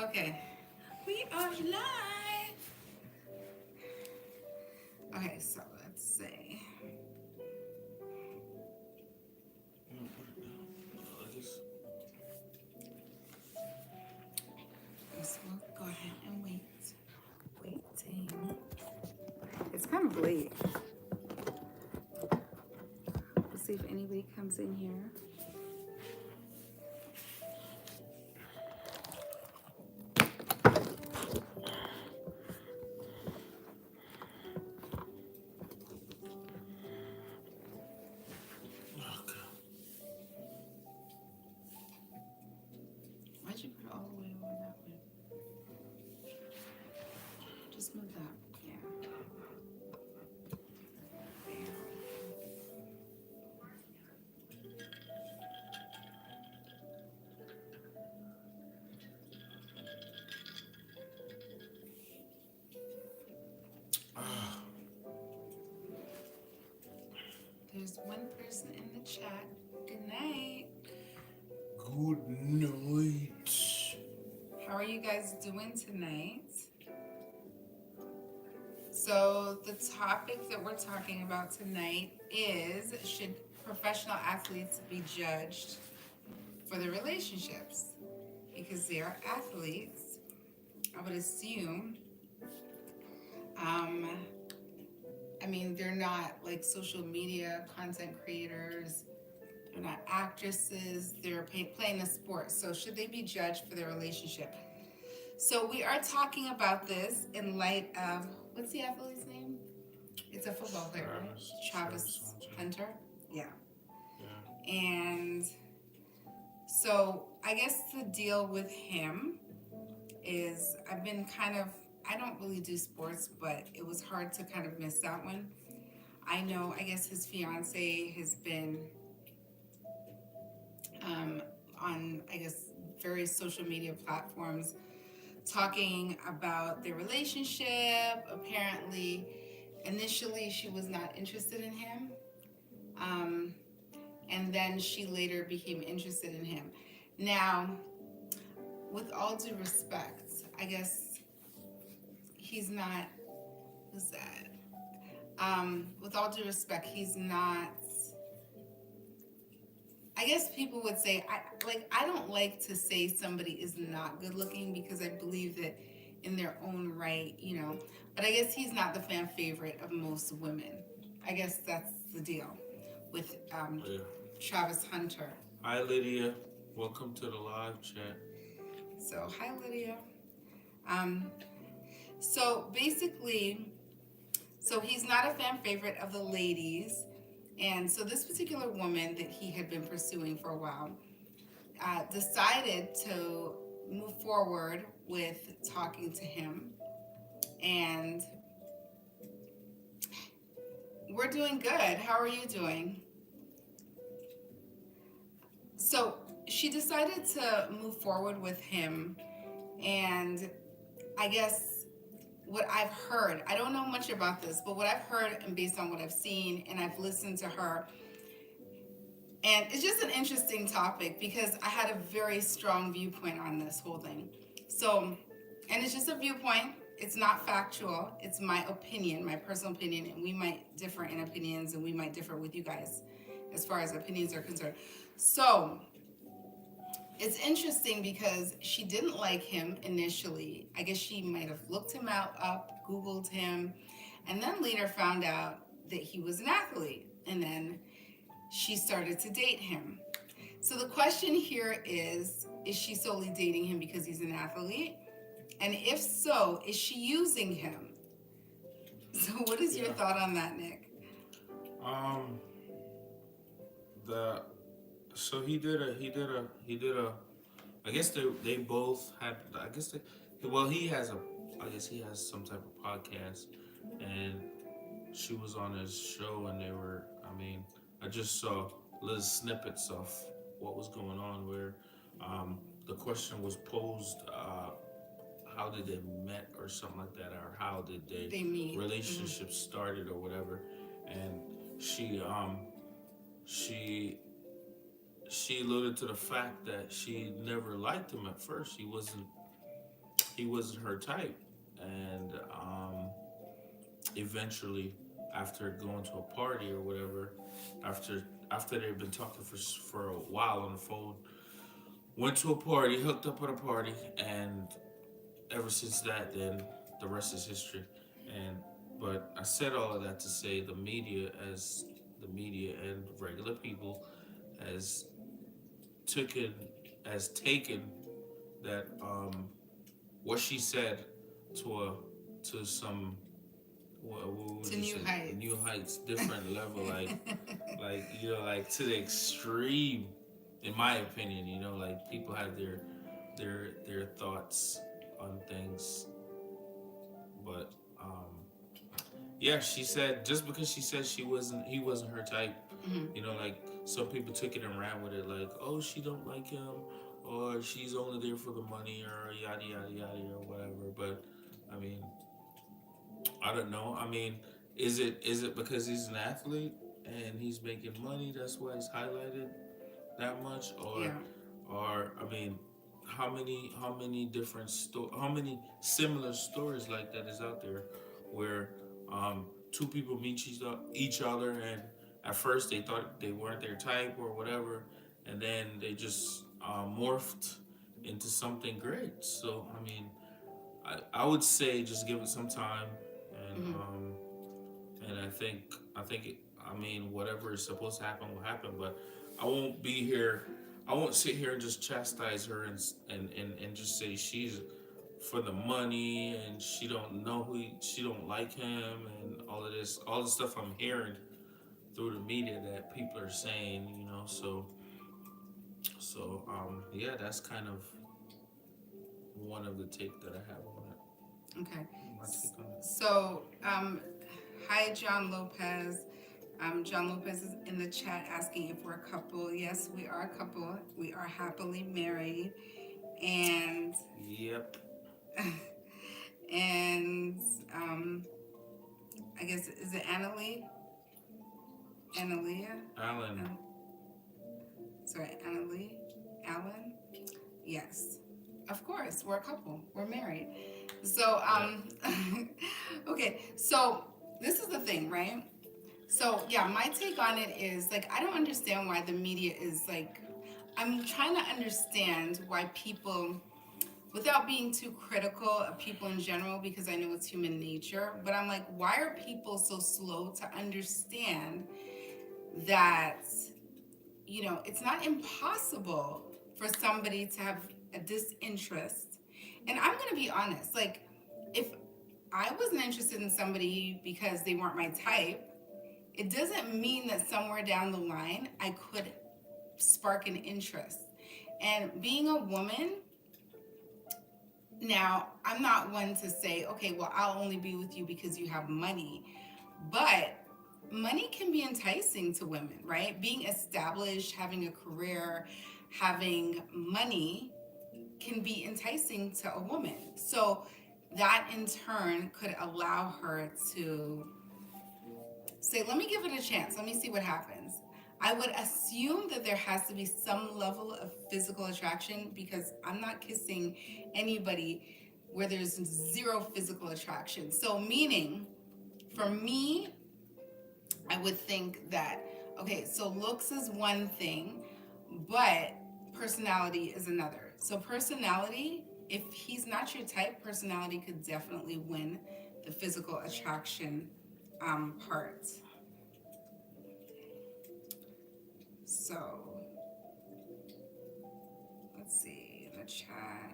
Okay, we are live. Okay, so let's see. Yes, we'll go ahead and wait. Waiting. It's kind of late. Let's see if anybody comes in here. Why'd you put it all the way over that way? Just move that. Yeah. There. There's one person in the chat. Good night. Good night. How are you guys doing tonight? So the topic that we're talking about tonight is, should professional athletes be judged for their relationships? Because they are athletes, I would assume. Um, I mean, they're not like social media content creators. They're not actresses. They're playing a sport. So should they be judged for their relationship? So we are talking about this in light of, what's the athlete's name? It's a football player, right? Travis Hunter. Yeah. Yeah. And so I guess the deal with him is, I've been kind of, I don't really do sports, but it was hard to kind of miss that one. I know, I guess his fiance has been on, I guess, various social media platforms talking about their relationship. Apparently, initially, she was not interested in him. Um, and then she later became interested in him. Now, with all due respect, I guess he's not, who's that? With all due respect, he's not, I guess people would say, I don't like to say somebody is not good looking because I believe that in their own right, but I guess he's not the fan favorite of most women. I guess that's the deal with Yeah. Travis Hunter. Hi, Lydia. Welcome to the live chat. So, hi, Lydia. Um, so basically, so he's not a fan favorite of the ladies. And so this particular woman that he had been pursuing for a while decided to move forward with talking to him. And we're doing good. How are you doing? So she decided to move forward with him. And I guess what I've heard, I don't know much about this, but what I've heard and based on what I've seen and I've listened to her, and it's just an interesting topic because I had a very strong viewpoint on this whole thing. So, and it's just a viewpoint. It's not factual. It's my opinion, my personal opinion, and we might differ in opinions and we might differ with you guys as far as opinions are concerned. So, it's interesting because she didn't like him initially. I guess she might have looked him up, Googled him, and then later found out that he was an athlete. And then she started to date him. So the question here is she solely dating him because he's an athlete? And if so, is she using him? So what is your thought on that, Nick? Um, the so he did a. I guess they both had. I guess they. Well, he has a. I guess he has some type of podcast, and she was on his show, and they were. I mean, I just saw little snippets of what was going on where, the question was posed. How did they met or something like that, or how did they They meet. relationship started or whatever, and she she she alluded to the fact that she never liked him at first. He wasn't. he wasn't her type, and eventually, after going to a party or whatever, after after they've been talking for a while on the phone, went to a party, hooked up at a party, and ever since that, then the rest is history. And but I said all of that to say the media and regular people has taken taken that what she said to a to some what would To you new say, heights. new heights, different level, like you know, like to the extreme, in my opinion. You know, like people have their thoughts on things, but yeah, she said just because she said he wasn't her type, Mhm. you know, like some people took it and ran with it, like, oh, she don't like him, or she's only there for the money, or yada yada yada, or whatever. But I mean, I don't know. I mean, is it because he's an athlete and he's making money, that's why he's highlighted that much, Yeah. or I mean, how many how many similar stories like that is out there where two people meet each other, and at first they thought they weren't their type or whatever, and then they just morphed into something great. So I mean, I would say just give it some time, and Mhm. I think it, I mean, whatever is supposed to happen will happen. But I won't be here. I won't sit here and just chastise her and just say she's for the money and she don't know she don't like him and all the stuff I'm hearing through the media that people are saying. You know, yeah, that's kind of one of the take that I have on it. Okay. My take on it. So, hi, John Lopez. John Lopez is in the chat asking if we're a couple. Yes, we are a couple. We are happily married, and Yep, and um, I guess is it Annalie? Analia? Alan. An- sorry, Annalie? Alan? Yes, of course, we're a couple. We're married. So, Yep. okay. So this is the thing, right? So yeah, my take on it is like I don't understand why the media is like. I'm trying to understand why people, without being too critical of people in general, because I know it's human nature. But I'm like, why are people so slow to understand that it's not impossible for somebody to have a disinterest. And I'm going to be honest, like, if I wasn't interested in somebody because they weren't my type, it doesn't mean that somewhere down the line I could spark an interest. And being a woman, now I'm not one to say, okay, well, I'll only be with you because you have money. But money can be enticing to women, right? Being established, having a career, having money can be enticing to a woman. So that in turn could allow her to say, let me give it a chance. Let me see what happens. I would assume that there has to be some level of physical attraction because I'm not kissing anybody where there's zero physical attraction. So, meaning for me, I would think that, okay, so looks is one thing, but personality is another. So, personality, if he's not your type, personality could definitely win the physical attraction part. So, let's see in the chat.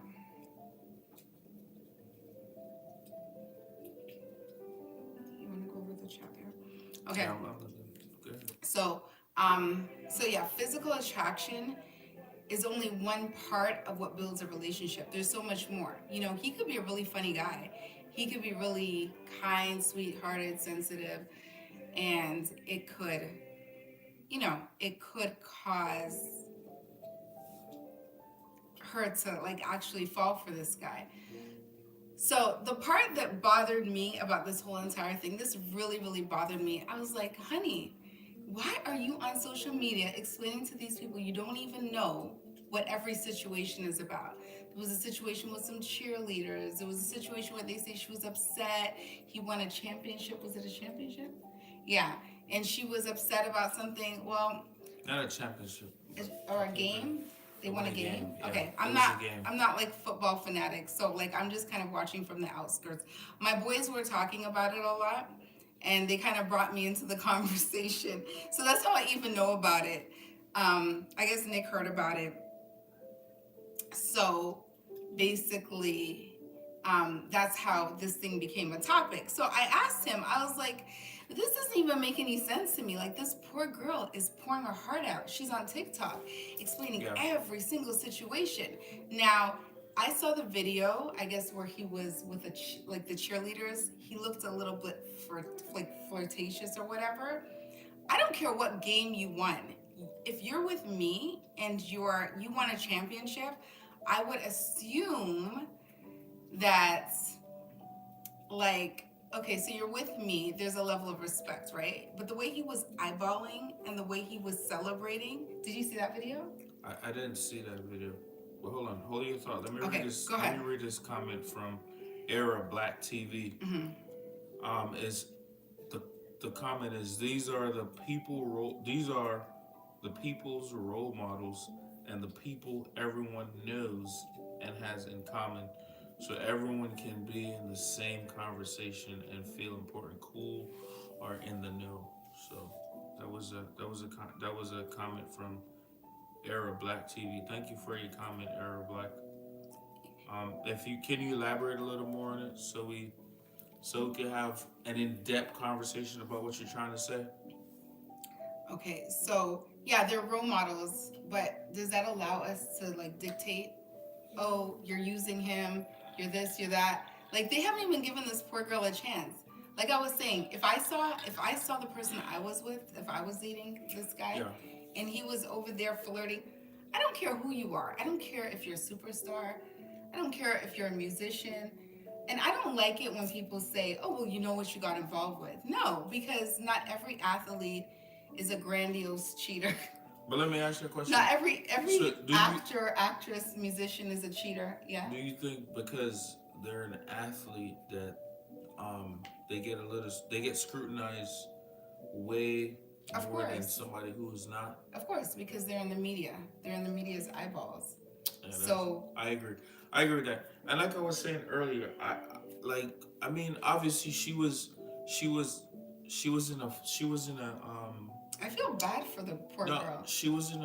You want to go over the chat there? Okay. Yeah, I'm looking good. So yeah, physical attraction is only one part of what builds a relationship. There's so much more. He could be a really funny guy. He could be really kind, sweet-hearted, sensitive, and it could cause her to like actually fall for this guy. So the part that bothered me about this whole entire thing, this really, really bothered me. I was like, honey, why are you on social media explaining to these people you don't even know? what every situation is about. There was a situation with some cheerleaders. There was a situation where they say she was upset. He won a championship. Was it a championship? Yeah. And she was upset about something. Well, Not a championship. or a game. They It won won a a game. game. Yeah, Okay, it was a game. I'm not like football fanatic, so like I'm just kind of watching from the outskirts. My boys were talking about it a lot, and they kind of brought me into the conversation. So that's how I even know about it. I guess Nick heard about it. So basically, that's how this thing became a topic. So I asked him, I was like, this doesn't even make any sense to me. Like, this poor girl is pouring her heart out. She's on TikTok explaining every single situation. Now, I saw the video, I guess, where he was with like the cheerleaders. He looked a little bit like flirtatious or whatever. I don't care what game you won. If you're with me and you won a championship, I would assume that, like, okay, so you're with me, there's a level of respect, right? But the way he was eyeballing and the way he was celebrating, did you see that video? I didn't see that video. But hold on, hold your thought. Let me Okay, read this. go ahead. Let me read this comment from Era Black TV. Is the comment is these are the these are the people's role models and the people everyone knows and has in common, so everyone can be in the same conversation and feel important, cool, or in the know. So that was a comment from Era Black TV. Thank you for your comment, Era Black. If you can you elaborate a little more on it so we can have an in-depth conversation about what you're trying to say. Okay, so yeah, they're role models, but does that allow us to like dictate, oh, you're using him, you're this, you're that? Like they haven't even given this poor girl a chance. Like I was saying, if I saw the person I was with, if I was dating this guy, Yeah. and he was over there flirting, I don't care who you are. I don't care if you're a superstar. I don't care if you're a musician. And I don't like it when people say, "Oh, well, you know what you got involved with." No, because not every athlete is a grandiose cheater. But let me ask you a question. Not every So actor, actress, musician is a cheater. Yeah. do you think because they're an athlete that they get scrutinized way Of more than course. somebody who is not? Of course, because they're in the media. They're in the media's eyeballs. Yeah, So I agree. I agree with that. And like I was saying earlier, I mean obviously she was she was in a I feel bad for the poor no girl. she was in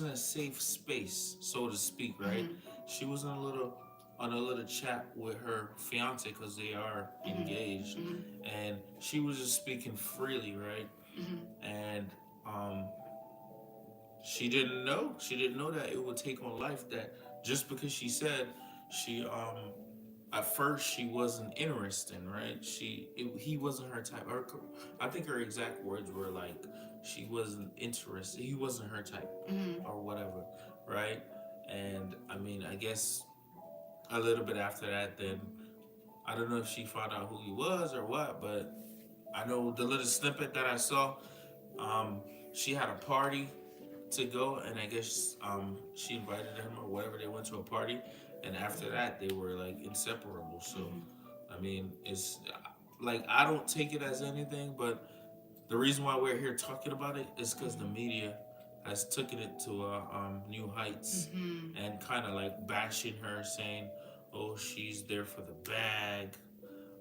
a safe space, so to speak, right? She was on a little chat with her fiance because they are engaged, and she was just speaking freely, right? And she didn't know that it would take on life, that just because she said she at first she wasn't interested, right? He wasn't her type. I think her exact words were like she wasn't interested. He wasn't her type, or whatever, right? And I mean, I guess a little bit after that, then I don't know if she found out who he was or what, but I know the little snippet that I saw. Um, she had a party to go, and I guess she invited him or whatever. They went to a party, and after that, they were like inseparable. So, I mean, it's like I don't take it as anything, but the reason why we're here talking about it is because the media has taken it to new heights and kind of like bashing her, saying, "Oh, she's there for the bag.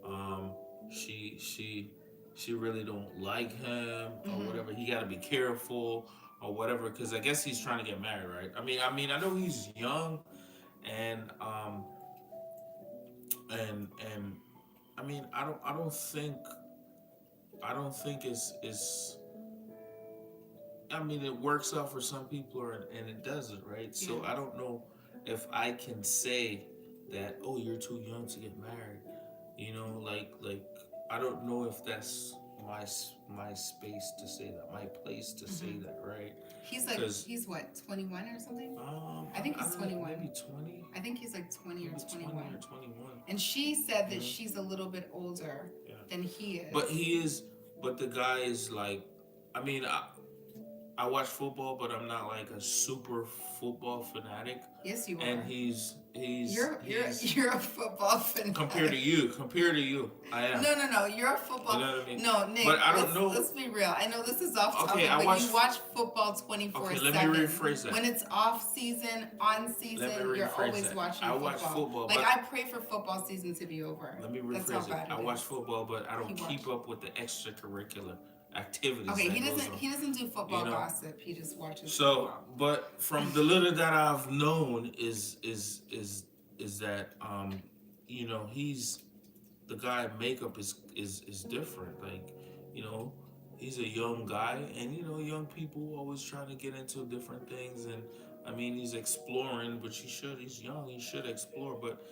Um, she she she really don't like him or whatever. He got to be careful or whatever, because I guess he's trying to get married, right? I know he's young, and and I mean, I don't think it's I mean, it works out for some people, and it doesn't, right? So I don't know if I can say that, oh, you're too young to get married. You know, like I don't know if that's my space to say that, my place to say that, right? He's what, 21 or something? I think he's I don't know, 21. maybe 20. I think he's like 20 or Maybe 21. 20 or 21. And she said that she's a little bit older than he is. But the guy is like, I mean, I watch football, but I'm not like a super football fanatic. Yes, you And are. he's You're a football fanatic. compared to you, I am. No. You're a You football. know what I mean? No, But Nick. I don't know. Let's be real. I know this is off Okay, topic, I but watch. you watch football twenty four Okay, let me seven. rephrase that. When it's off season, on Let me season, you're rephrase always that. watching I watch football. football, Like but I pray for football season to be over. let me That's how rephrase it. bad I it watch is. football, but I He don't keep watched. up with the extracurricular activities Okay, that goes on. he doesn't do You football know. gossip. He just watches So, football. but from the little that I've known is that he's the guy makeup is different. Like, you know, he's a young guy, and young people always trying to get into different things, and I mean, he's exploring, but he's young, he should explore, but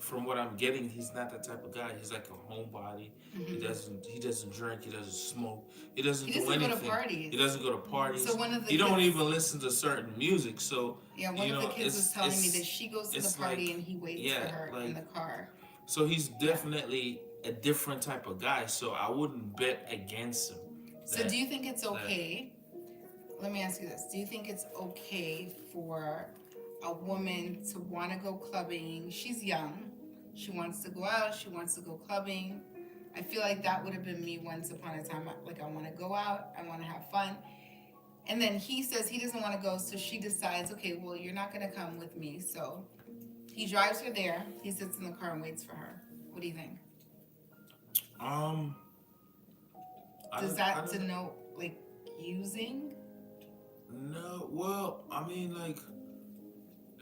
from what I'm getting, he's not that type of guy. He's like a homebody. Hmm. He doesn't drink, he doesn't smoke, he doesn't He do doesn't go to anything. He parties. doesn't go to So parties. one of the He don't kids, even listen to certain music. So yeah, one of the kids was telling me that she goes to the it's party like, and he waits for yeah, her in like, the car. so he's Yeah. definitely a different type of guy. So I wouldn't bet against him. So do That you think it's that okay? Let me ask you this. Do you think it's okay for a woman to want to go clubbing? She's young. She wants to go out. She wants to go clubbing. I feel like that would have been me once upon a time. Like, I want to go out. I want to have fun. And then he says he doesn't want to go. So she decides, okay, well, you're not going to come with me. So he drives her there. He sits in the car and waits for her. What do you think? um Does I that don't denote, like, using? know. Well, I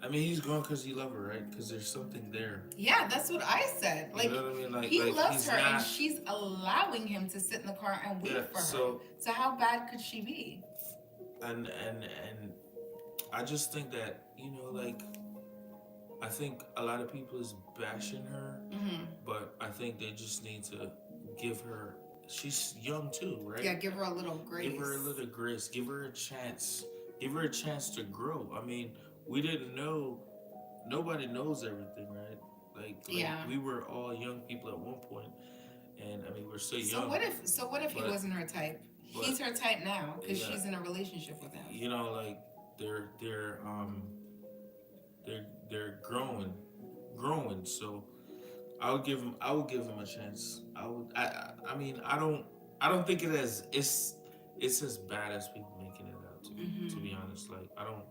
mean, he's going because he loves her, right? Because there's something there. Yeah, that's what I said. You Like, know what I mean? he Like loves he's her and not. she's allowing him to sit in the car and wait Yeah. for her. So So how bad could she be? and I just think that like I think a lot of people is bashing her, Hmm. but I think they just need to give her. She's young too, right? Yeah, give her a little grace. Give her a little grace. Give her a chance. Give her a chance to grow. I mean, we didn't know. Nobody knows everything, right? Like Yeah. we were all young people at one point, and I mean we're still So young. what if he But wasn't her type? He's but her type now because yeah, she's in a relationship with him. like they're growing. So I would give him a chance. I mean I don't think it's as bad as people making it out to Hmm. be honest. Like I don't.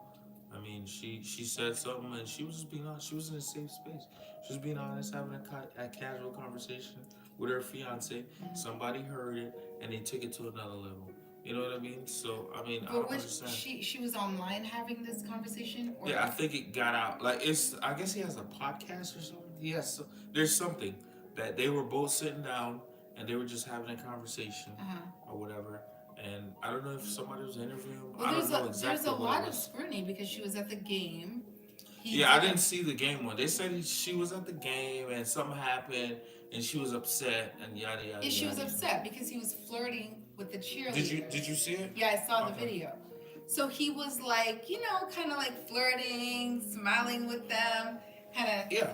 I mean, she said something and she was just being honest. She was in a safe space. She was being honest, having a casual conversation with her fiance. Somebody heard it and they took it to another level. You know what I mean? So I mean, I But don't which understand. she was online having this conversation, or Yeah, I think it got out. Like it's. I guess he has a podcast or something. Yes, there's something that they were both sitting down and they were just having a conversation uh-huh. or whatever. And I don't know if somebody was interviewing him. Well, I don't know there's exactly a what it lot of was. scrutiny because she was at the game. He Yeah, I did. didn't see the game one. They said she was at the game and something happened and she was upset and yada yada Yeah, she was yada. upset because he was flirting with the cheerleaders. Did you see it? Yeah, I saw the Okay. video. So he was like, kind of like flirting, smiling with them, kind of, Yeah.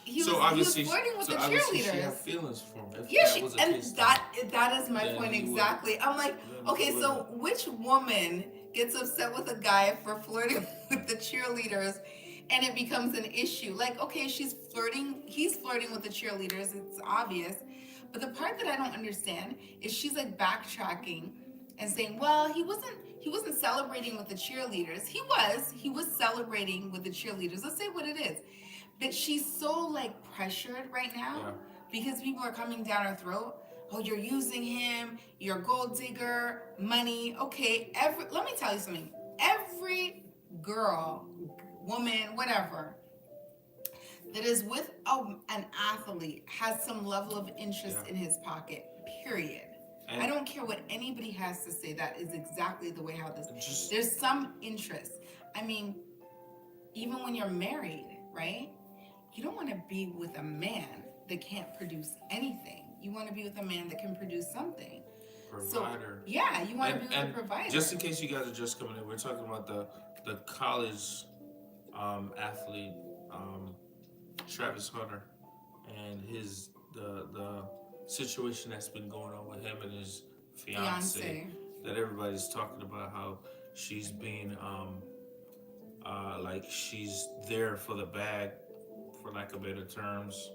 he was flirting with the Obviously she had cheerleaders. feelings for him. If Yeah, that was the and case, that is my then point he would. exactly. I'm like, Then he okay, so wouldn't. which woman gets upset with a guy for flirting with the cheerleaders, and it becomes an issue? Like, okay, he's flirting with the cheerleaders. It's obvious, but the part that I don't understand is she's like backtracking and saying, well, he wasn't celebrating with the cheerleaders. He was celebrating with the cheerleaders. Let's say what it is. But she's so like pressured right now Yeah. because people are coming down her throat. Oh, you're using him. You're a gold digger. Money. Okay. Let me tell you something. Every girl, woman, whatever, that is with an athlete has some level of interest Yeah. in his pocket. Period. And I don't care what anybody has to say. That is exactly the way how this. just There's some interest. I mean, even when you're married, right? You don't want to be with a man that can't produce anything. You want to be with a man that can produce something. provider. So, yeah, you want to be with a And provider. just in case you guys are just coming in, we're talking about the college athlete Travis Hunter and the situation that's been going on with him and his fiance. that everybody's talking about how she's being like she's there for the bag, for lack of better terms.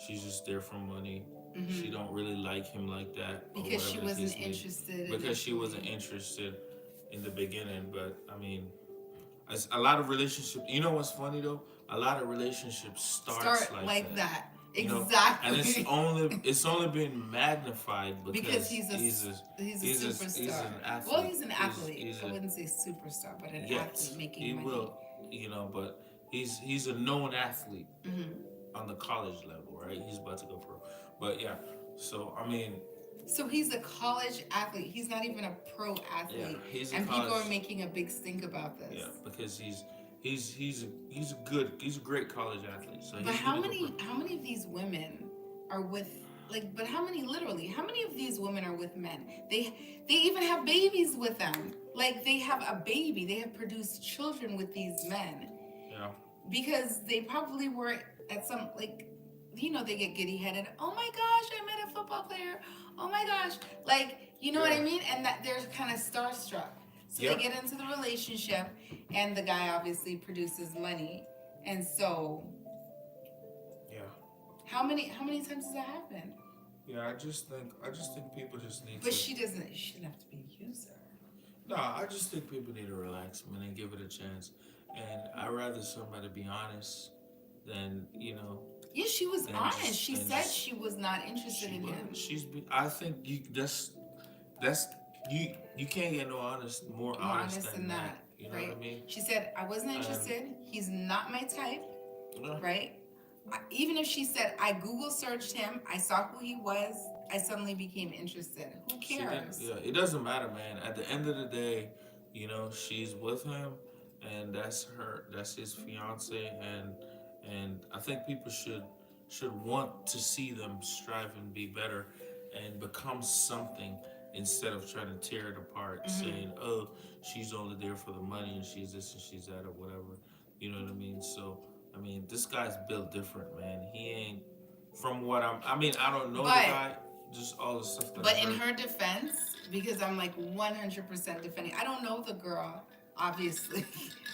She's just there for money. She don't really like him like that, or Because she whatever the wasn't case may be. interested Because she wasn't initially. interested in the beginning. But I mean, as a lot of relationships. You know what's funny though? A lot of relationships starts Start like like that. that. You know, and Exactly. it's only been magnified Because because he's he's superstar. an Well, athlete. he's an athlete. He's I a wouldn't say superstar, but an Yet athlete making he money. will, but he's a known athlete Hmm. on the college level, right? He's about to go pro. But yeah, so I mean, So he's a college athlete. He's not even a pro yeah, athlete, he's a and people college, are making a big stink about this. yeah, because he's a great college athlete. So But he's gonna go pro. how many of these women are with like? But how many literally? How many of these women are with men? They even have babies with them. Like they have a baby. They have produced children with these men Yeah, because they probably were at some like. They get giddy headed. Oh my gosh, I met a football player. Oh my gosh, like what yeah, I mean, and that they're kind of starstruck. So they yep, get into the relationship, and the guy obviously produces money, and so yeah, how many times does that happen? yeah. I just think people just need But to. she doesn't. She shouldn't have to be a user. No, I just think people need to relax, man, and give it a chance. And I'd rather somebody be honest than Yeah, she was than honest. just She than said just she was not interested she in was. him. I think that's you can't get no more More honest honest than than that. that, You know what right? I mean? She said I wasn't And interested. He's not my type, yeah, right? Even if she said I Google searched him, I saw who he was, I suddenly became interested. Who she didn't. cares? Yeah, it doesn't matter, man. At the end of the day, she's with him, and that's her. That's his fiance, and I think people should want to see them strive and be better and become something instead of trying to tear it apart, saying, "Oh, she's only there for the money and she's this and she's that or whatever." You know what I mean? So, I mean, this guy's built different, man. He ain't from what I mean, I don't know the But guy, just all the stuff that I But in heard. her defense, because I'm like 100% defending, I don't know the girl, obviously.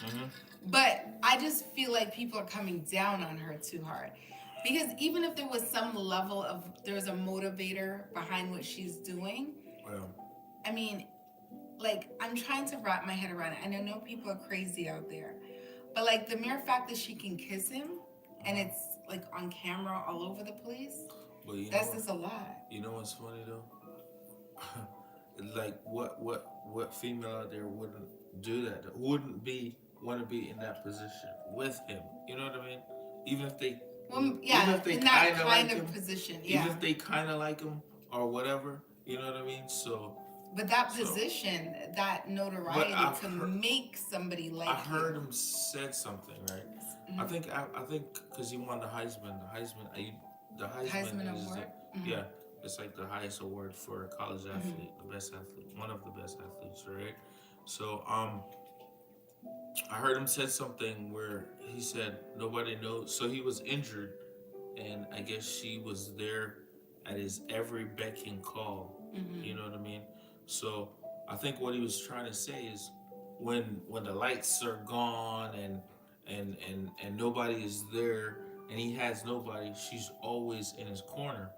Hmm. But I just feel like people are coming down on her too hard. Because even if there was some level of, there's a motivator behind what she's doing, Well, I mean, like, I'm trying to wrap my head around it. And I know people are crazy out there. But, like, the mere fact that she can kiss him and it's, like, on camera all over the place, but that's just a lot. you know what's funny though? Like what female out there wouldn't do that? Wouldn't be want to be in that position with him? You know what I mean? Even if they, Well, even yeah, if they in that kind of kind like of him, position, even yeah. if they kind of like him or whatever. You know what I mean? But that So, position, that but notoriety to make somebody I like heard him said something right. Mhm. I think because he won the Heisman. The Heisman Heisman is Award. yeah, it's like the highest award for a college Mhm. athlete, the best athlete, one of the best athletes, right? So I heard him said something where he said nobody knows. So he was injured, and I guess she was there at his every beck and call. You Mhm. know what I mean? So I think what he was trying to say is when the lights are gone and nobody is there and he has nobody, she's always in his corner.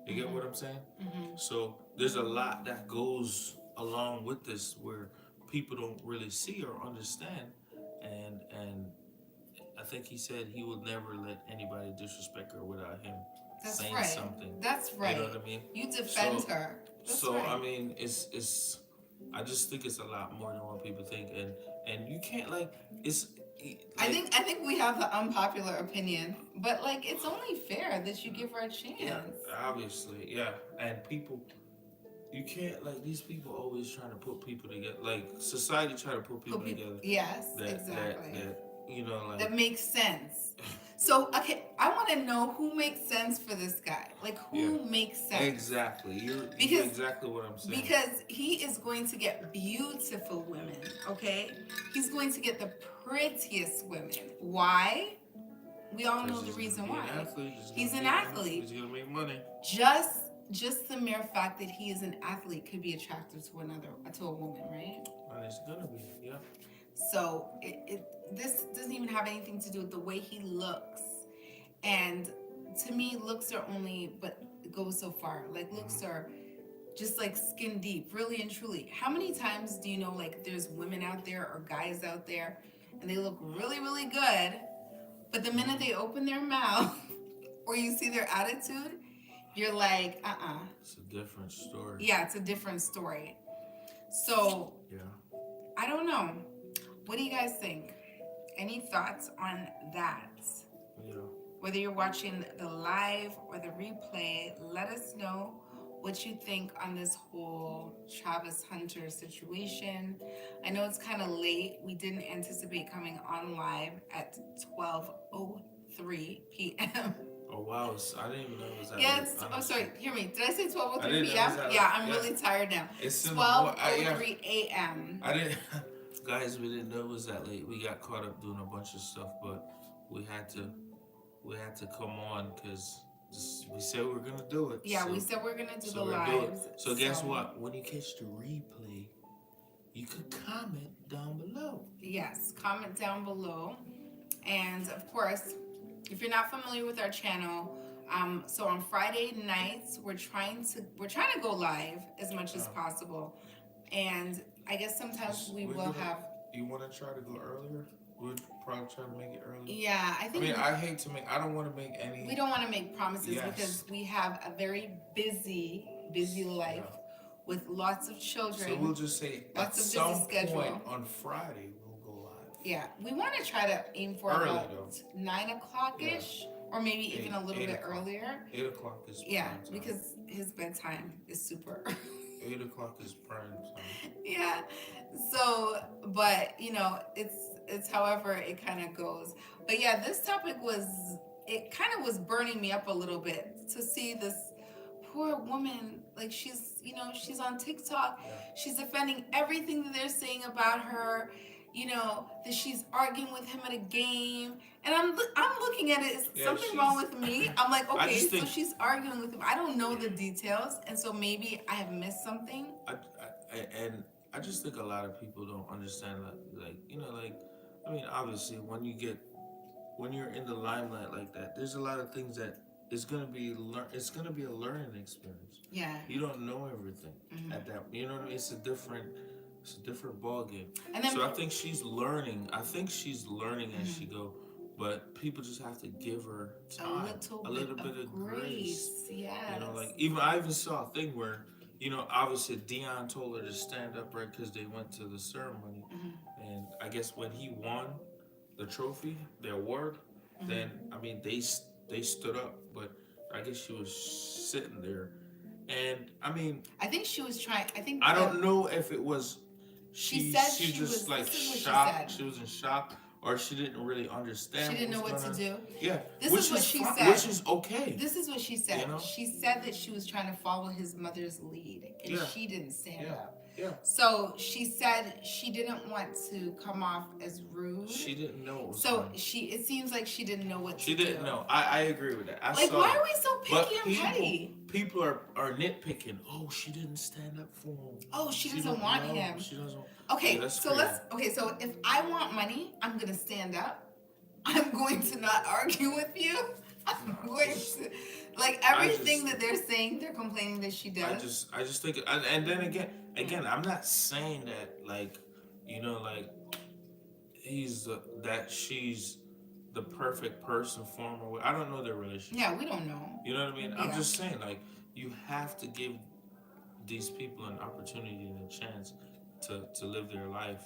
You get what Mhm. I'm saying? Mhm. So there's a lot that goes along with this where people don't really see or understand, and I think he said he would never let anybody disrespect her without him That's saying right. something. That's You know right. what I mean? You defend So her. That's so I right. mean it's I just think it's a lot more than what people think, and you can't like it's like I think we have the unpopular opinion, but like it's only fair that you give her a yeah, chance. obviously, yeah. And people, you can't like these people always trying to put people together, like society try to put people Put people, together yes, exactly. that That like makes sense. So, okay, I want to know who makes sense for this guy. Like, yeah, who makes sense? exactly. You're Because exactly what I'm saying. because he is going to get beautiful women, okay? He's going to get the prettiest women. Why? We all know Because the he's gonna reason be an why. athlete. He's an athlete. He's gonna make money. Just just the mere fact that he is an athlete could be attractive to a woman, right? And it's gonna be, yeah. So this doesn't even have anything to do with the way he looks. And to me, looks are only, but it goes so far. Like looks are just like skin deep, really and truly. How many times do you know like there's women out there or guys out there and they look really, really good, but the minute they open their mouth or you see their attitude, you're like, It's a different story. Yeah, it's a different story. So, Yeah. I don't know. What do you guys think? Any thoughts on that? Yeah. Whether you're watching the live or the replay, let us know what you think on this whole Travis Hunter situation. I know it's kind of late. We didn't anticipate coming on live at 12:03 p.m. Oh wow, I didn't even know it was that Yeah, late, it's, oh, honestly. sorry, hear me. Did I say I 12:03 didn't know it p.m.? was that Yeah, late. I'm really tired now. It's in the morning. 12:03 a.m. I didn't, guys. We didn't know it was that late. We got caught up doing a bunch of stuff, but we had to come on because we said we were gonna do it. Yeah, so, we said we're gonna do the we're gonna do it. lives. So guess what? When you catch the replay, you could comment down below. Yes, comment down below. And of course, if you're not familiar with our channel, so on Friday nights we're trying to go live as much as possible. And I guess sometimes we will have. You want to try to go earlier? We'd probably try to make it earlier. Yeah, I think. I hate to make. I don't want to make any. We don't want to make promises Yes. because we have a very busy life with lots of children. So we'll just say lots at of some busy schedule. point on Friday we'll go live. Yeah, we want to try to aim for Early, about though. 9 o'clock ish, or maybe even a little bit earlier. 8 o'clock is prime Yeah, time. because his bedtime is super. 8 o'clock is prime time. Yeah. So, but it's however it kind of goes. But yeah, this topic it kind of was burning me up a little bit to see this poor woman, like she's on TikTok, she's defending everything that they're saying about her, that she's arguing with him at a game, and I'm looking at it, is something wrong with me? I'm like, okay, so she's arguing with him. I don't know the details, and so maybe I have missed something. I just think a lot of people don't understand obviously when you're in the limelight like that, there's a lot of things that it's gonna be a learning experience. Yeah. You don't know everything at that. You know what I mean? It's a different ball game. And then, so I think she's learning. as she go. But people just have to give her time, a little bit of grace. Yes. I even saw a thing where, obviously Dion told her to stand up right because they went to the ceremony, and I guess when he won the trophy, the award, then they stood up, but I guess she was sitting there, and I think she was trying. I don't know if it was. She said she was like shocked. She was in shock, or she didn't really understand. She didn't know what to do. Yeah, this is what she said. Which is okay. This is what she said. She said that she was trying to follow his mother's lead, and she didn't stand up. Yeah. So she said she didn't want to come off as rude. She didn't know. What was so going. It seems like she didn't know what to do. She didn't know. I agree with that. Why are we so picky and petty? People are nitpicking. Oh, she didn't stand up for him. Oh, she doesn't want him. She doesn't. Okay, so so if I want money, I'm gonna stand up. I'm going to not argue with you. I'm going to everything that they're saying, they're complaining that she does. I just think, and then again, I'm not saying that she's the perfect person for him. Or I don't know their relationship. Yeah, we don't know. You know what I mean? Yeah. I'm just saying, you have to give these people an opportunity and a chance to live their life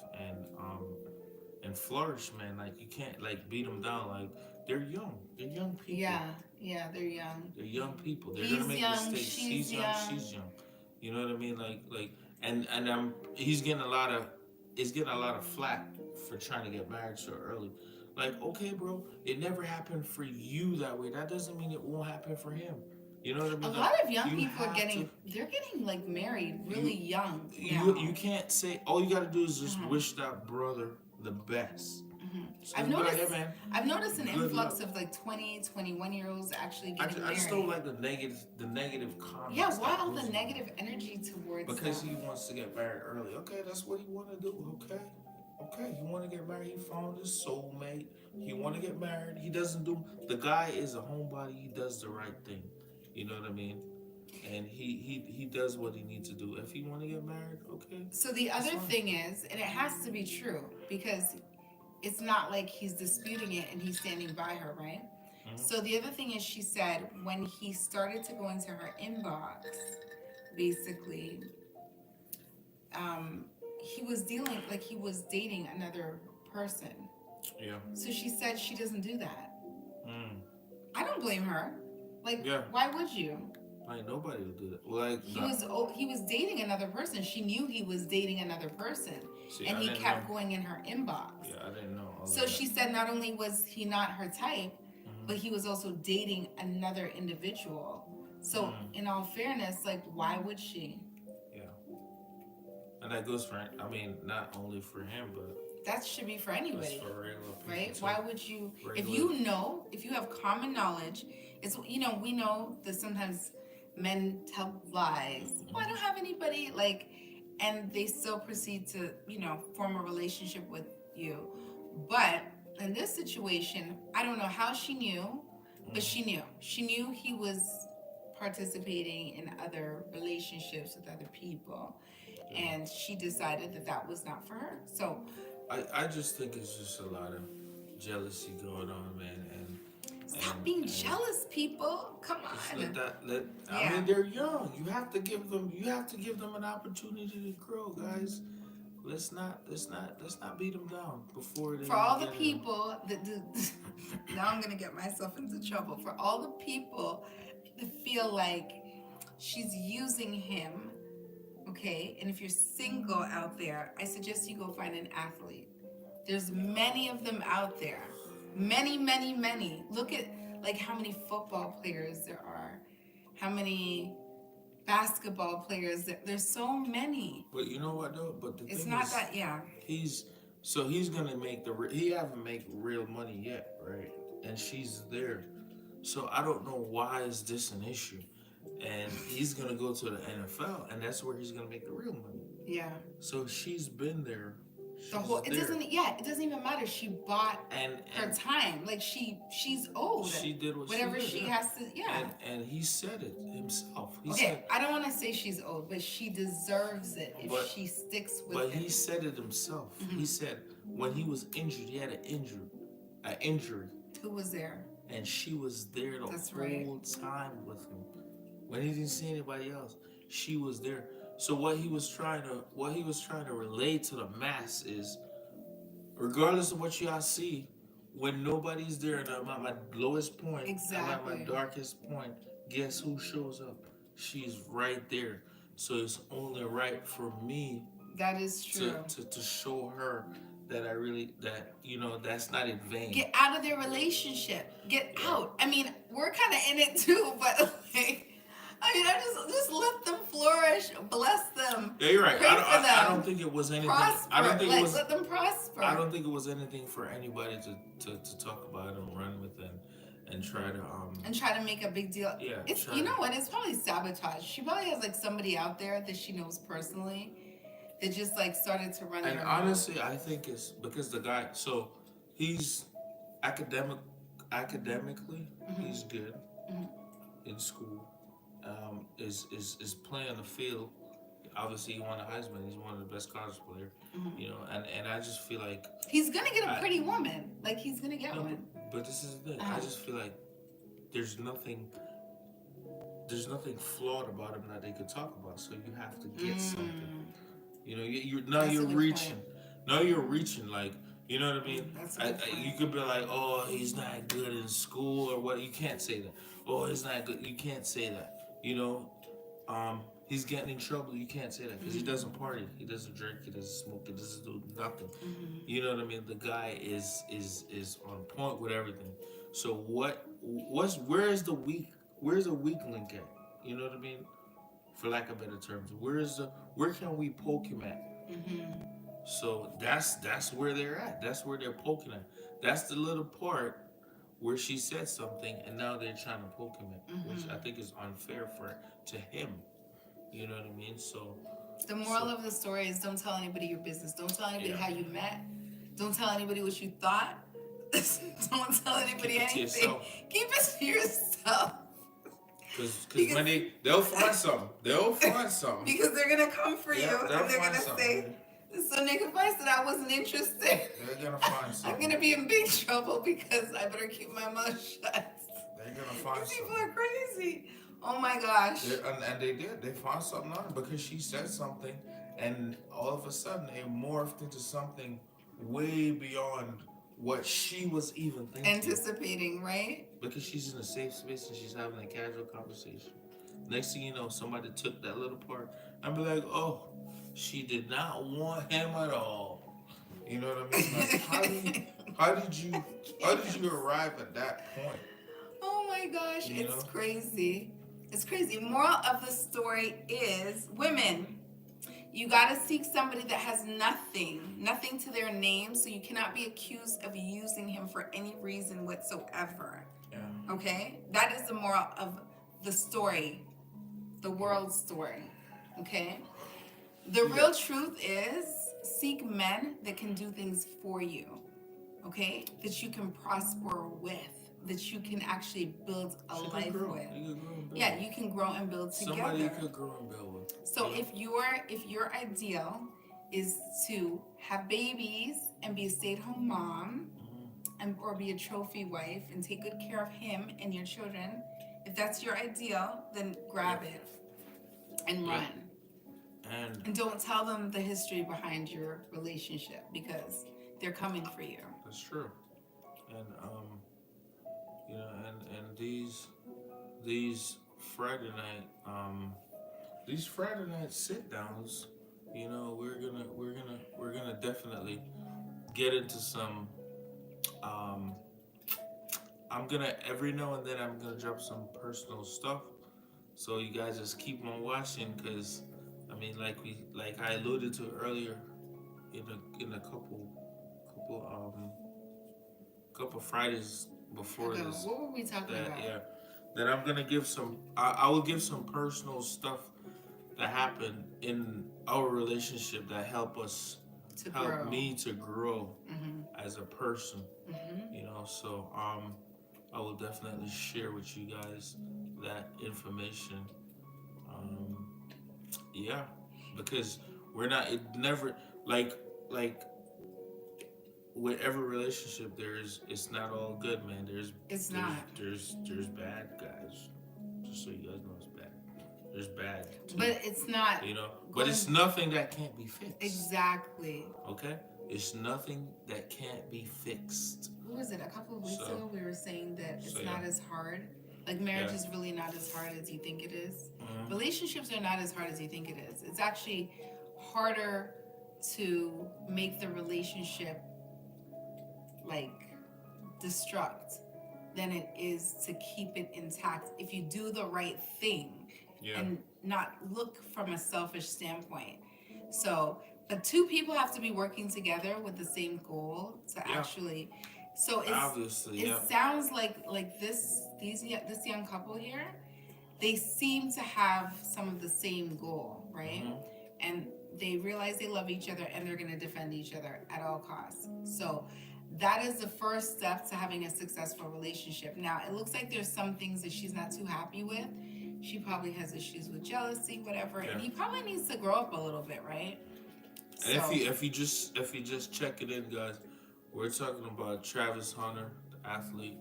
and flourish, man. You can't beat them down. They're young. They're young people. Yeah, they're young. They're young people. They're He's gonna make young, mistakes. He's young. She's young. You know what I mean? And he's getting a lot of flack for trying to get married so early. Okay, bro, it never happened for you that way. That doesn't mean it won't happen for him. You know what I mean? A lot of young people are getting married really young. You can't say, all you gotta do is just wish that brother the best. So I've just be like, hey noticed man, I've noticed an good luck. influx of like 20, 21-year-olds actually getting I just don't married. like the negative Yeah, comments why that all the goes around. negative energy towards Because them? he wants to get married early. Okay, that's what he want to do. Okay, okay, he want to get married. He found his soulmate. He want to get married. He doesn't do. The guy is a homebody. He does the right thing. You know what I mean? And he does what he needs to do. If he want to get married, okay, So the that's other fine. thing is, and it has to be true because it's not like he's disputing it and he's standing by her, right? Mm-hmm. So the other thing is, she said when he started to go into her inbox, basically, um, he was dealing like he was dating another person. Yeah. So she said she doesn't do that. Mm. I don't blame her. Like, Yeah. why would you? Like nobody would do that. Like He not. was he was dating another person. She knew he was dating another person, See, and I he didn't know. kept going in her inbox. Yeah, I didn't know all So of that. she said not only was he not her type, Mm-hmm. but he was also dating another individual. So Mm. in all fairness, like why would she? Yeah. And that goes for, I mean, not only for him, but That should be for that's anybody, for regular people right? too. Why would you, if Regular. you know, if you have common knowledge, it's, we know that sometimes men tell lies. Oh, I don't have anybody, like, and they still proceed to, form a relationship with you. But in this situation, I don't know how she knew, but Mm. she knew. She knew he was participating in other relationships with other people, Yeah. and she decided that that was not for her. So I just think it's just a lot of jealousy going on, man, stop being and jealous, people. Come just on. let. I Yeah. mean, they're young. You have to give them an opportunity to grow, guys. Let's not beat them down before they For even all the get in. people that do, now I'm gonna get myself into trouble. For all the people that feel like she's using him, okay? And if you're single out there, I suggest you go find an athlete. There's many of them out there. Many, many, many. Look at like how many football players there are. How many basketball players. There's so many. But you know what though? But the It's thing not is, that, yeah. he's he's gonna make he haven't made real money yet, right? And she's there, so I don't know why is this an issue. And he's gonna go to the NFL, and that's where he's gonna make the real money. Yeah. So she's been there. The She's whole it there. doesn't yeah, it doesn't even matter. She bought her And time. Like she's old. she did what Whatever she did. she Yeah. has to, yeah. And he said it himself. He Okay, said, I don't want to say she's old, but she deserves it if but she sticks with but him. he said it himself. He said when he was injured, he had an injury, Who was there? and she was there the That's whole right. time with him. When he didn't see anybody else, she was there. So what he was trying to relay to the mass is, regardless of what y'all see, when nobody's there and I'm at my lowest point, I'm at my Exactly. darkest point, guess who shows up? She's right there. So it's only right for me That is true. to show her that I really, that, that's not in vain. Get out of their relationship. Get Yeah. out. I mean, we're kind of in it too, but like, I mean, I just let them flourish, bless them. Yeah, you're right. Pray for them. I don't think it was anything. Prosper. I don't think like, it was. let them prosper. I don't think it was anything for anybody to talk about and run with and try to and try to make a big deal. Yeah, It's try you to- know what? It's probably sabotage. She probably has like somebody out there that she knows personally that just like started to run. And honestly, I think it's because the guy. So he's academically, he's good in school. Is playing the field. Obviously, he won the Heisman. He's one of the best college players. And I just feel like he's gonna get a pretty woman. Like he's gonna get one. But this is the thing. I just feel like there's nothing flawed about him that they could talk about. So you have to get something. You're reaching. Now you're reaching. Like, you know what I mean? You could be like, oh, he's not good in school or what. You can't say that. Oh, he's not good. You can't say that. He's getting in trouble. You can't say that because he doesn't party. He doesn't drink. He doesn't smoke. He doesn't do nothing. You know what I mean? The guy is on point with everything. So where's the weak link at? You know what I mean? For lack of better terms, where can we poke him at? So that's where they're at. That's where they're poking at. That's the little part where she said something, and now they're trying to poke him at, which I Hmm. think is unfair for to him. You know what I mean? The moral So of the story is don't tell anybody your business. Don't tell anybody yeah, how you met. Don't tell anybody what you thought. Don't tell keep anybody it to anything. yourself. Keep it to yourself. Cause when Because they'll find something. They'll find something. because they're gonna come for Yeah, you they'll and they're find gonna something. say, so Nick, if I said I wasn't interested, They're gonna find I'm something. gonna be in big trouble because I better keep my mouth shut. They're gonna find These people something. are crazy. Oh my gosh. And they did. They found something on her because she said something, and all of a sudden it morphed into something way beyond what she was even thinking. Anticipating, right? Because she's in a safe space and she's having a casual conversation. Next thing you know, somebody took that little part and be like, "Oh, she did not want him at all." You know what I mean? Like, how did you how did you arrive at that point? Oh my gosh, You it's know? crazy. It's crazy. Moral of the story is women, you gotta seek somebody that has nothing to their name, so you cannot be accused of using him for any reason whatsoever. Yeah. Okay? That is the moral of the story, the world story. Okay? The Yeah. real truth is seek men that can do things for you, okay? That you can prosper with, that you can actually build a She could life grow. with. You could grow and build. Yeah, you can grow and build Somebody you together. could grow and build with. So Yeah. if your ideal is to have babies and be a stay-at-home mom and or be a trophy wife and take good care of him and your children, if that's your ideal, then grab Yeah. it and Yeah. run. And And don't tell them the history behind your relationship because they're coming for you. that's true. And you know, and these Friday night these Friday night sit downs, you know, we're gonna definitely get into some um I'm gonna every now and then I'm gonna drop some personal stuff. So you guys just keep on watching because I mean like I alluded to earlier in a couple Fridays before Okay, this what were we talking that about? yeah that I'm gonna give some I will give some personal stuff that happened in our relationship that To help grow. me to grow Mm-hmm. as a person, Mm-hmm. you know. So I will definitely share with you guys that information. um yeah, because we're not it never like like with every relationship there's it's not all good, man. It's There's not. there's bad guys, just so you guys know. It's bad, there's bad too, But it's not you know, but going it's nothing that can't be fixed. exactly. Okay, it's nothing that can't be fixed. What was it? A couple of weeks So ago, we were saying that so it's yeah. not as hard. Like marriage Yeah. is really not as hard as you think it is. Mhm. Relationships are not as hard as you think it is. It's actually harder to make the relationship like destruct than it is to keep it intact if you do the right thing Yeah. and not look from a selfish standpoint. So, but two people have to be working together with the same goal to Yeah. actually. So Obviously, it yeah. sounds like this young couple here, they seem to have some of the same goal, right? Mhm. And they realize they love each other and they're going to defend each other at all costs. So that is the first step to having a successful relationship. Now, it looks like there's some things that she's not too happy with. She probably has issues with jealousy, whatever. Yeah. And he probably needs to grow up a little bit, right? And So, if you just check it in, guys, we're talking about Travis Hunter, the athlete,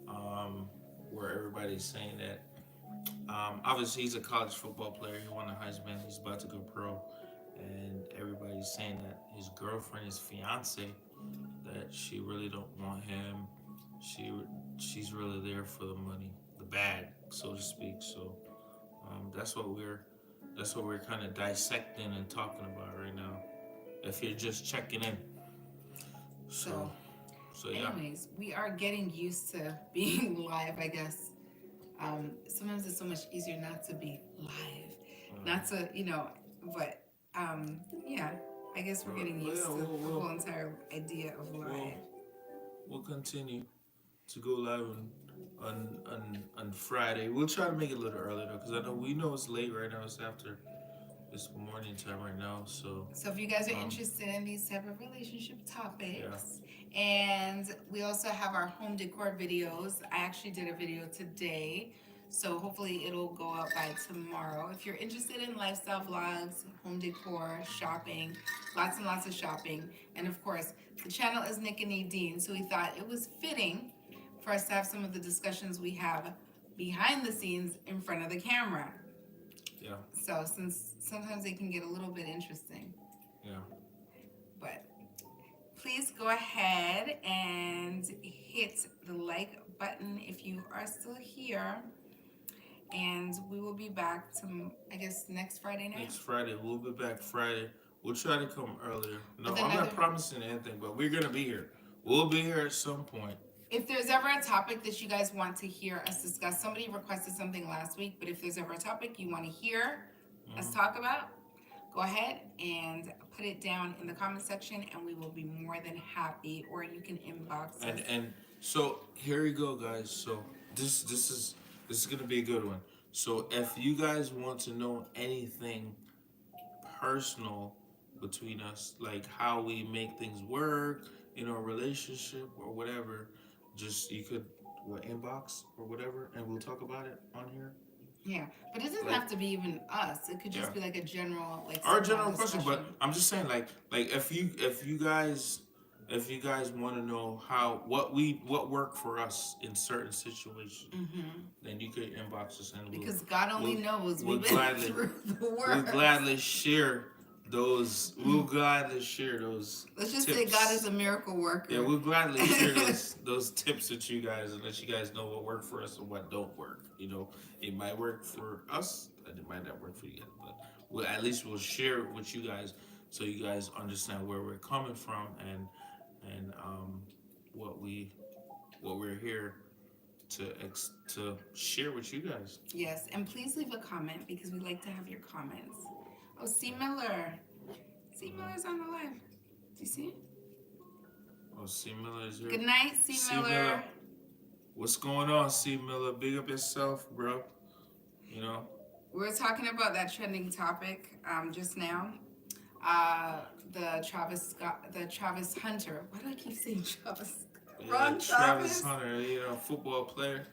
um, where everybody's saying that. Obviously, he's a college football player. He won the Heisman. He's about to go pro, and everybody's saying that his girlfriend, his fiance, that she really don't want him. She she's really there for the money, the bag, so to speak. So that's what we're kind of dissecting and talking about right now. If you're just checking in, so so so yeah. anyways, we are getting used to being live, I guess. Sometimes it's so much easier not to be live, not to, but yeah, I guess we're getting But used yeah, to the whole entire idea of we'll live. we'll continue to go live on Friday. We'll try to make it a little earlier though, because I know we know it's late right now. It's after it's morning time right now. So So if you guys are um interested in these type of relationship yeah, topics, and we also have our home decor videos. I actually did a video today, so hopefully it'll go up by tomorrow. If you're interested in lifestyle vlogs, home decor, shopping, lots and lots of shopping, and of course the channel is Nick and Nadine, so we thought it was fitting for us to have some of the discussions we have behind the scenes in front of the camera. yeah, So since sometimes they can get a little bit interesting. yeah. But please go ahead and hit the like button if you are still here. And we will be back to, I guess, next Friday night Next Friday we'll be back Friday. We'll try to come earlier. No, with I'm another. not promising anything, but we're gonna be here. We'll be here at some point. If there's ever a topic that you guys want to hear us discuss, somebody requested something last week, but if there's ever a topic you want to hear us talk about, go ahead and put it down in the comment section and we will be more than happy, or you can inbox us. And so here you go, guys. So this is gonna be a good one. So if you guys want to know anything personal between us, like how we make things work in our relationship or whatever, just you could inbox or whatever, and we'll talk about it on here. Yeah, but it doesn't Like have to be even us. It could yeah, just be like a general, like our sit general down question, discussion. but I'm just saying, like if you guys want to know how what worked for us in certain situations, then you could inbox us and Because God only we'll knows we'll we've been gladly through the we'll worst. gladly share those. We'll gladly share those Let's just say God is tips. a miracle worker. Yeah, we'll gladly share those tips with you guys and let you guys know what worked for us and what don't work. You know, it might work for us and it might not work for you guys, but at least we'll share it with you guys so you guys understand where we're coming from and what we're here to share with you guys. Yes, and please leave a comment because we like to have your comments. Oh, C. Miller. C. Miller's on the live. Do you see? Oh, C Miller is here. Good night, C. C Miller. Miller, what's going on, C Miller? Big up yourself, bro. You know. We were talking about that trending topic just now. The Travis Scott, the Travis Hunter. Why do I keep saying Travis? Yeah, Wrong Travis Hunter, football player,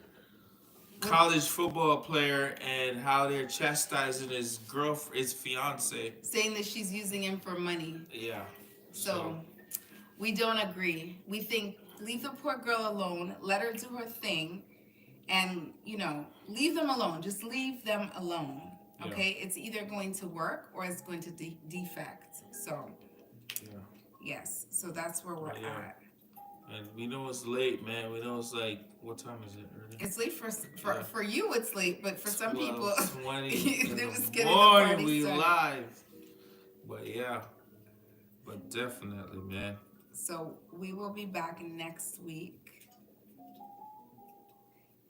college football player, and how they're chastising his girlfriend, his fiance. Saying that she's using him for money. Yeah. So we don't agree. We think leave the poor girl alone, let her do her thing, and leave them alone. Just leave them alone. Okay? Yeah. It's either going to work or it's going to defect. So yes. So that's where we're at. And we know it's late, man. We know it's like, what time is it? Early? It's late for you. It's late, but for some people, 20 they're in just the getting morning. the party We started. live. But definitely, man. So we will be back next week,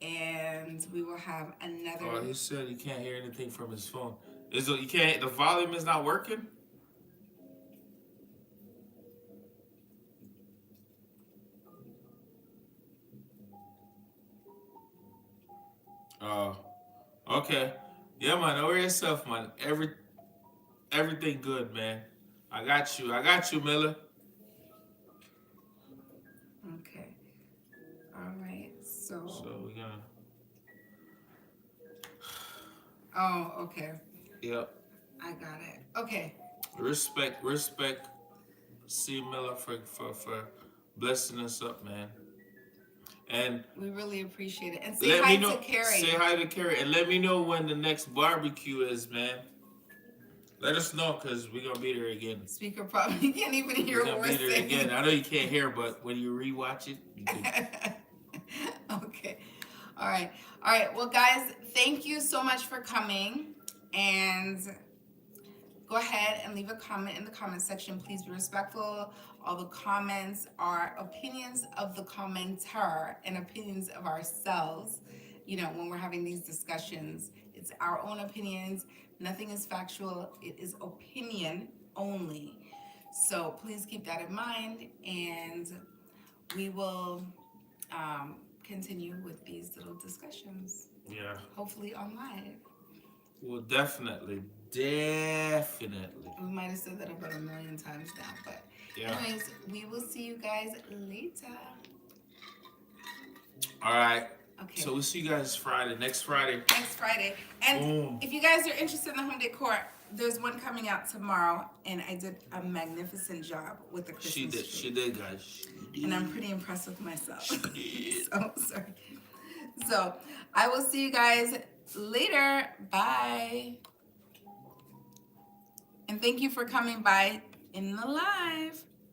and we will have another. Oh, he said he can't hear anything from his phone. You can't? The volume is not working. Okay. Yeah, man. Don't worry yourself, man. Everything good, man. I got you, Miller. Okay. All right. So we're gonna. Oh, okay. Yep. I got it. Okay. Respect, C Miller for blessing us up, man. And we really appreciate it. And say hi to Carrie. Say hi to Carrie, and let me know when the next barbecue is, man. Let us know, because we're going to be there again. Speaker probably can't even hear what we're saying. We're going to be there again. I know you can't hear, but when you rewatch it, you can. Okay. All right. Well, guys, thank you so much for coming. And go ahead and leave a comment in the comment section. Please be respectful. All the comments are opinions of the commenter and opinions of ourselves. When we're having these discussions, it's our own opinions. Nothing is factual. It is opinion only. So please keep that in mind, and we will continue with these little discussions, Yeah. hopefully on live. Well, definitely. We might have said that about a million times now, but Yeah. anyways, we will see you guys later. All right. Okay. So we'll see you guys Friday, next Friday. Next Friday. And Boom. if you guys are interested in the home decor, there's one coming out tomorrow, and I did a magnificent job with the Christmas tree. She did, guys. She did. And I'm pretty impressed with myself. She did. So sorry. So I will see you guys later. Bye. And thank you for coming by in the live.